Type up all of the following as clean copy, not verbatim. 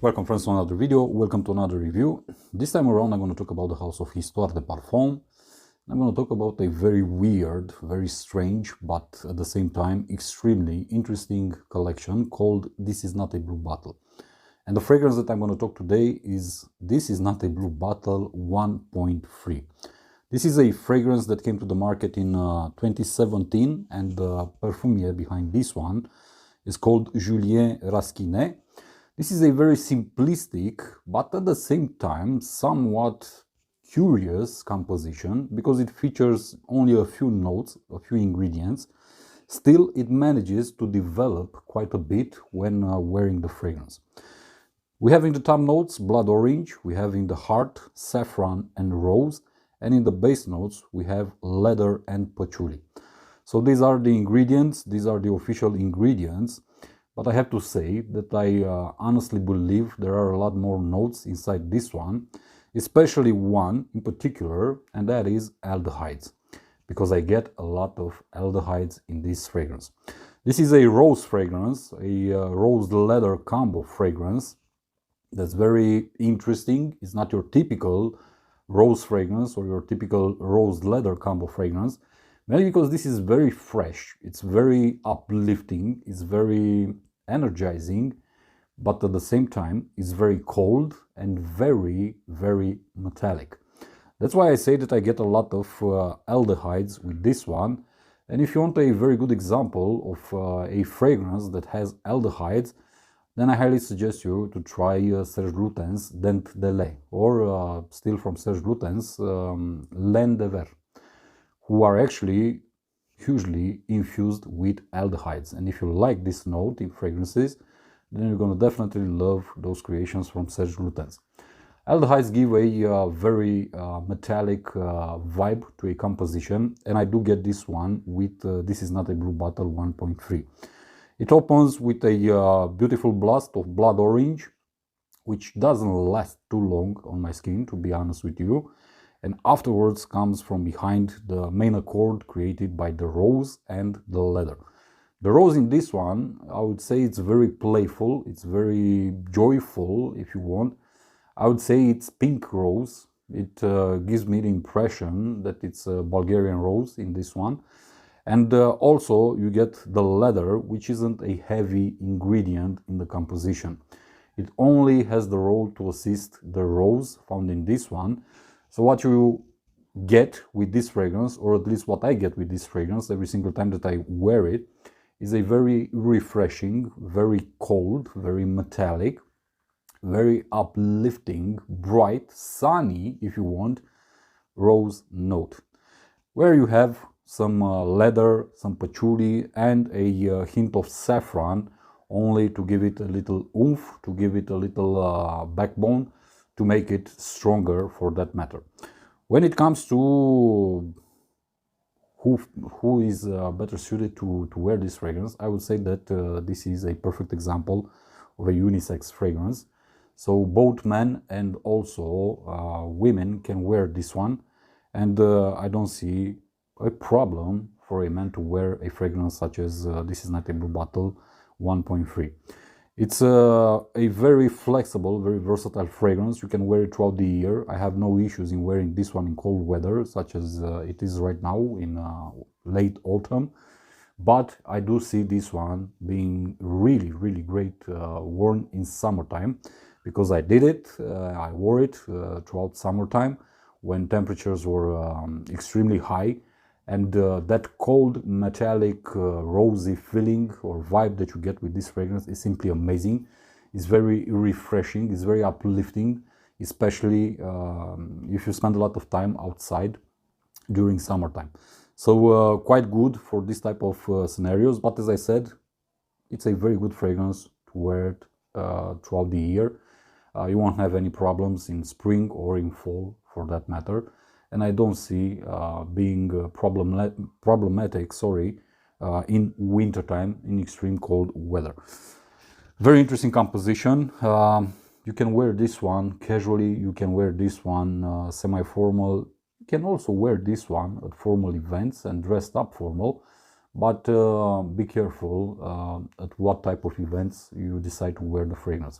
Welcome friends to another video, welcome to another review. This time around I'm going to talk about the house of Histoires de Parfums. I'm going to talk about a very weird, very strange, but at the same time extremely interesting collection called This Is Not a Blue Bottle. And the fragrance that I'm going to talk today is This Is Not a Blue Bottle 1.3. This is a fragrance that came to the market in 2017, and the perfumier behind this one is called Julien Rasquinet. This is a very simplistic, but at the same time somewhat curious composition because it features only a few notes, a few ingredients. Still, it manages to develop quite a bit when wearing the fragrance. We have in the top notes blood orange, we have in the heart saffron and rose, and in the base notes we have leather and patchouli. So these are the ingredients, these are the official ingredients. But I have to say that I honestly believe there are a lot more notes inside this one, especially one in particular, and that is aldehydes, because I get a lot of aldehydes in this fragrance. This is a rose fragrance, a rose leather combo fragrance that's very interesting. It's not your typical rose fragrance or your typical rose leather combo fragrance, mainly because this is very fresh, it's very uplifting, it's very energizing, but at the same time it's very cold and very metallic. That's why I say that I get a lot of aldehydes with this one. And if you want a very good example of a fragrance that has aldehydes, then I highly suggest you to try Serge Lutens Dent de Lait, or still from Serge Lutens Laine de Verre, who are actually hugely infused with aldehydes. And if you like this note in fragrances, then you're going to definitely love those creations from Serge Lutens. Aldehydes give a very metallic vibe to a composition, and I do get this one with This Is Not a Blue Bottle 1.3. It opens with a beautiful blast of blood orange, which doesn't last too long on my skin, to be honest with you. And afterwards comes from behind the main accord created by the rose and the leather. The rose in this one, I would say it's very playful, it's very joyful if you want. I would say it's pink rose. It gives me the impression that it's a Bulgarian rose in this one. And also you get the leather, which isn't a heavy ingredient in the composition. It only has the role to assist the rose found in this one. So what you get with this fragrance, or at least what I get with this fragrance every single time that I wear it, is a very refreshing, very cold, very metallic, very uplifting, bright, sunny, if you want, rose note, where you have some leather, some patchouli, and a hint of saffron, only to give it a little oomph, to give it a little backbone, to make it stronger for that matter. When it comes to who is better suited to wear this fragrance, I would say that this is a perfect example of a unisex fragrance. So both men and also women can wear this one, and I don't see a problem for a man to wear a fragrance such as This Is Not a Blue Bottle 1.3. It's a very flexible, very versatile fragrance. You can wear it throughout the year. I have no issues in wearing this one in cold weather, such as it is right now in late autumn. But I do see this one being really great worn in summertime, because I did it. I wore it throughout summertime when temperatures were extremely high. And that cold, metallic, rosy feeling or vibe that you get with this fragrance is simply amazing. It's very refreshing, it's very uplifting, especially if you spend a lot of time outside during summertime. So quite good for this type of scenarios. But as I said, it's a very good fragrance to wear it throughout the year. You won't have any problems in spring or in fall for that matter. And I don't see being problematic, in wintertime, in extreme cold weather. Very interesting composition. You can wear this one casually, you can wear this one semi-formal, you can also wear this one at formal events and dressed up formal, but be careful at what type of events you decide to wear the fragrance.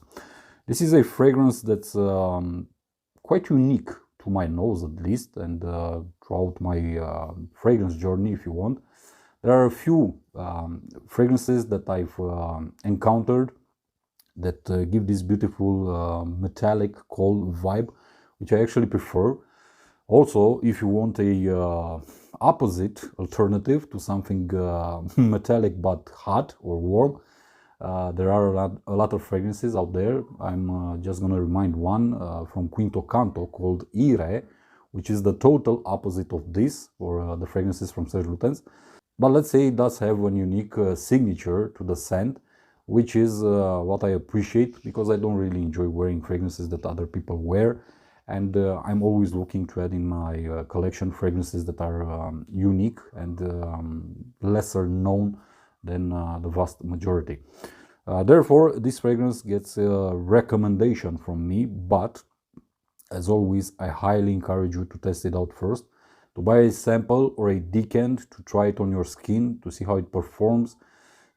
This is a fragrance that's quite unique to my nose, at least, and throughout my fragrance journey, if you want. There are a few fragrances that I've encountered that give this beautiful metallic cold vibe, which I actually prefer. Also, if you want a opposite alternative to something metallic but hot or warm, there are a lot of fragrances out there. I'm just going to remind one from Quinto Canto called Ire, which is the total opposite of this, or the fragrances from Serge Lutens. But let's say it does have a unique signature to the scent, which is what I appreciate, because I don't really enjoy wearing fragrances that other people wear. And I'm always looking to add in my collection fragrances that are unique and lesser known than the vast majority. Therefore, this fragrance gets a recommendation from me, but as always, I highly encourage you to test it out first, to buy a sample or a decant, to try it on your skin, to see how it performs,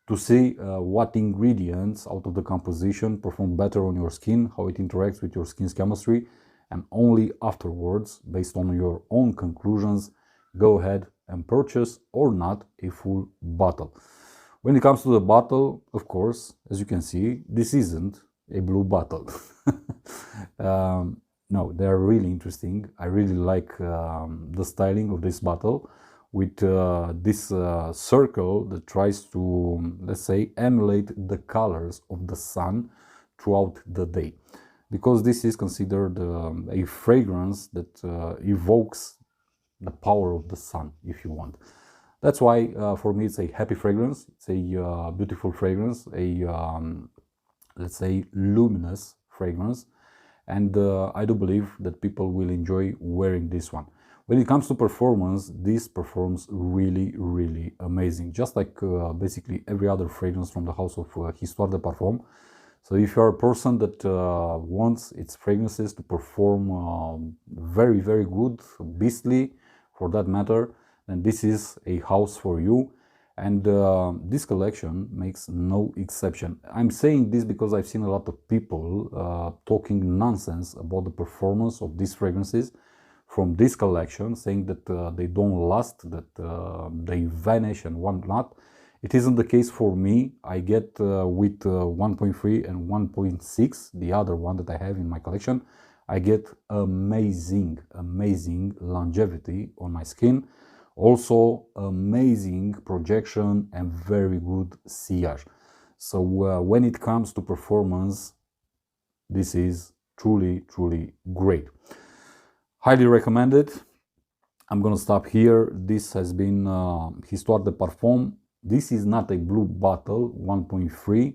to see what ingredients out of the composition perform better on your skin, how it interacts with your skin's chemistry, and only afterwards, based on your own conclusions, go ahead and purchase or not a full bottle. When it comes to the bottle, of course, as you can see, this isn't a blue bottle. No, they are really interesting. I really like the styling of this bottle with this circle that tries to, let's say, emulate the colors of the sun throughout the day. Because this is considered a fragrance that evokes the power of the sun, if you want. That's why for me it's a happy fragrance, it's a beautiful fragrance, a let's say luminous fragrance, and I do believe that people will enjoy wearing this one. When it comes to performance, this performs really, really amazing, just like basically every other fragrance from the house of Histoires de Parfums. So if you're a person that wants its fragrances to perform very, very good, beastly for that matter, then this is a house for you. And this collection makes no exception. I'm saying this because I've seen a lot of people talking nonsense about the performance of these fragrances from this collection, saying that they don't last, that they vanish and whatnot. It isn't the case for me. I get with 1.3 and 1.6, the other one that I have in my collection, I get amazing, amazing longevity on my skin. Also amazing projection and very good sillage. So when it comes to performance, this is truly, truly great. Highly recommended. I'm gonna stop here. This has been Histoires de Parfums. This is not a blue bottle, 1.3.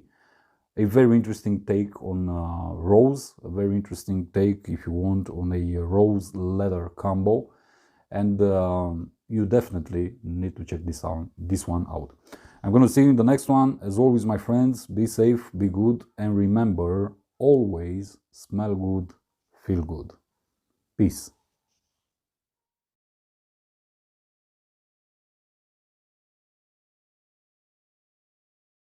A very interesting take on rose, a very interesting take, if you want, on a rose leather combo. And you definitely need to check this one out. I'm gonna see you in the next one. As always, my friends, be safe, be good, and remember, always smell good, feel good. Peace.